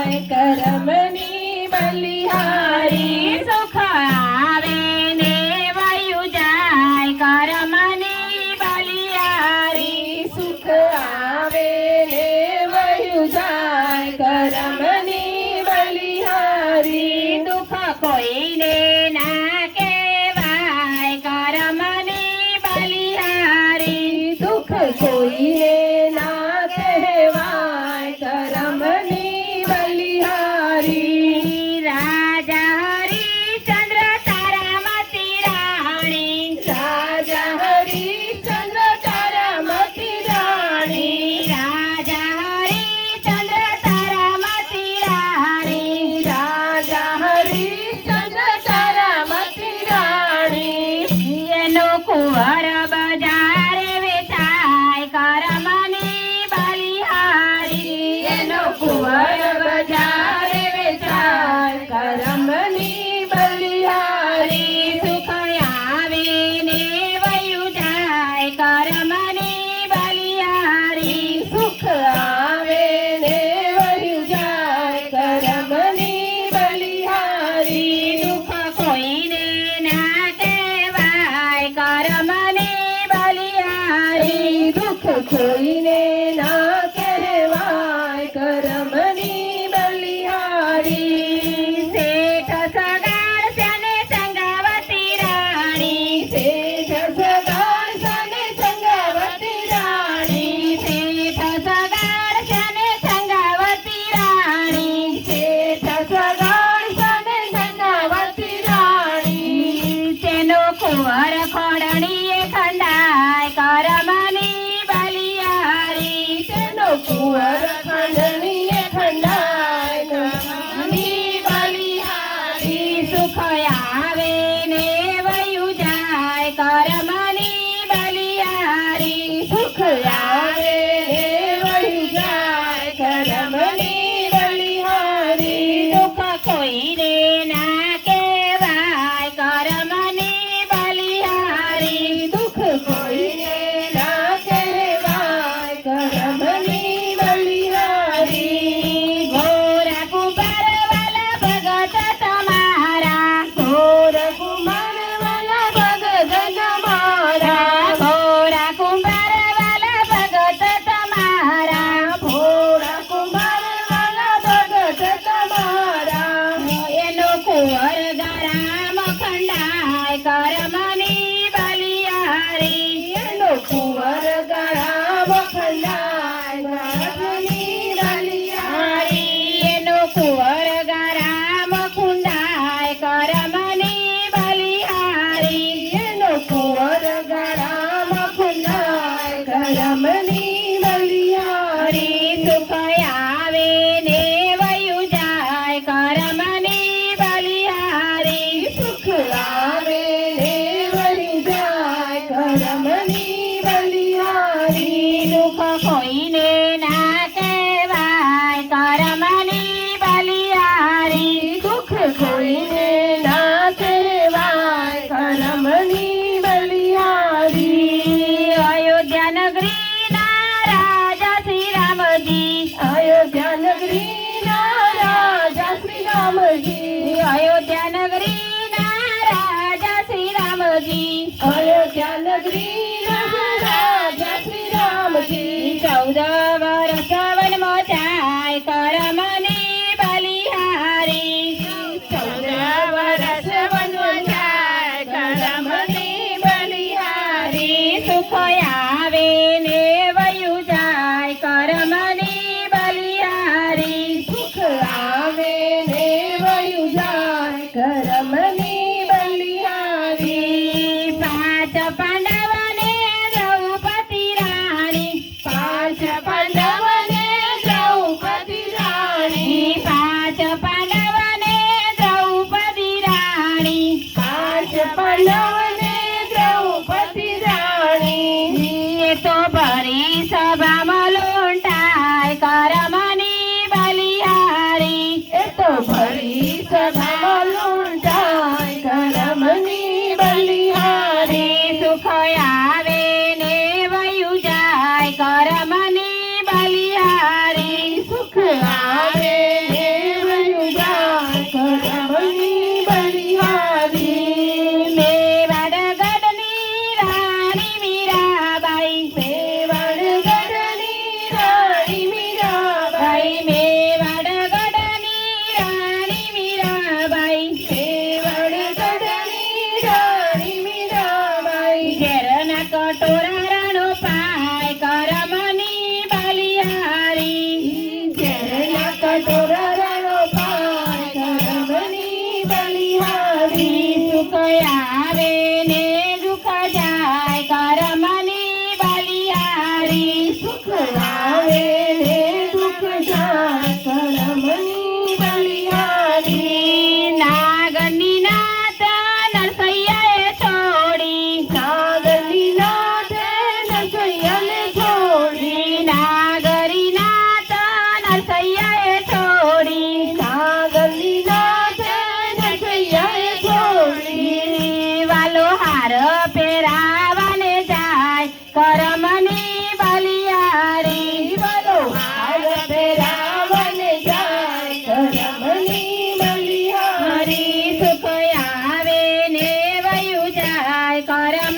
જાય કરમની બલિહારી સુખ આવે ને વયું જાય કરમની બલિહારી સુખ આવે ને વયું જાય કરમની બલિહારી દુઃખ કોઈને ના કહેવાય કરમની બલિહારી દુઃખ કોઈને ના કહેવાય કરમની બલિહારી રાજા હરિચંદ્ર તારામતી રાણી રાજા હરિચંદ્ર તારામતી રાણી રાજા હરિચંદ્ર તારામતી રાણી રાજા હરિચંદ્ર તારામતી રાણી એનો કુંવર બજારે વેચાય કરમની બલિહારી એનો કુંવર બજારે વેચાય કરમની બલિહારી સુખ આવે ને વયું જાય કરમની બલિહારી સુખ આવે ને વયું જાય કરમની બલિહારી દુઃખ કોઈને ના કહેવાય કરમની બલિહારી દુઃખ કોઈને ના કહેવાય કરમની બલિહારી શેઠ સગાડશને સંગાવતી રાણી શેઠ સગાડશને સંગાવતી રાણી શેઠ સગાડશને સંગાવતી રાણી શેઠ સગાડશને સંગાવતી રાણી તેનો કુંવર ખોડણીએ ખંડાય કરમની બલિહારી તેનો કુંવર ખંડણીએ ખંડાય કરમની બલિહારી સુખ આવે ને વયું જાય કરમની બલિહારી સુખ આવે ને વયું જાય કરમની બલિહારી દુઃખ કોઈને ના કહેવાય કરમની બલિહારી દુઃખ કોઈને ના કહેવાય કરમની બલિહારી ઘોરા કુંભાર વાલા ભગત તમારા ઘોર કુમાર વાલા ભગત તમારા ઘોરા કુંભાર વાલા ભગત તમારા ભોળા કુમાર વાલા ભગત તમારા એનો કુંવર ગરામ ખંડાય કરમની બલિહારી એનો કુંવર ગળામ ખંડાય કરમની બલિહારી એનો કુંવર ગરામ ખુંડાય કરમની બલિહારી એનો કુંવર ગળામ ખંડાય કરમની બલિહારી સુખ આવે ને વયું જાય કરમની બલિહારી સુખ આવે ને વળી જાય કરમની બલિહારી દુઃખ કોઈને ના કહેવાય કરમની બલિહારી દુઃખ કોઈને ના કહેવાય કરમની બલિહારી અયોધ્યા નગરીના રાજા શ્રી રામજી અયોધ્યા નગરીના રાજા શ્રી રામજી અયોધ્યા નગરીના રાજા શ્રી રામજી અયોધ્યા નગરીના રાજા શ્રી રામજી 14 વર્ષ વનમાં જાય કરમની બલિહારી 14 વર્ષ વનમાં જાય કરમની બલિહારી સુખ આવે ને વયું જાય કરમની બલિહારી સુખ આવે ને વયું જાય કરમની બલિહારી પાંચ પાંડવને દ્રૌપદી રાણી પાંચ પાંડવને દ્રૌપદી રાણી પાંચ પાંડવને દ્રૌપદી રાણી પાંચ પાંડવને દ્રૌપદી રાણી એ તો ભરી સભામાં લૂંટાય કરમની બલિહારી એ તો ભરી સભામાં લૂંટાય કરમની બલિહારી સુખ આવે ને વયું જાય કરમની બલિહારી સુખ આવે ને કરમની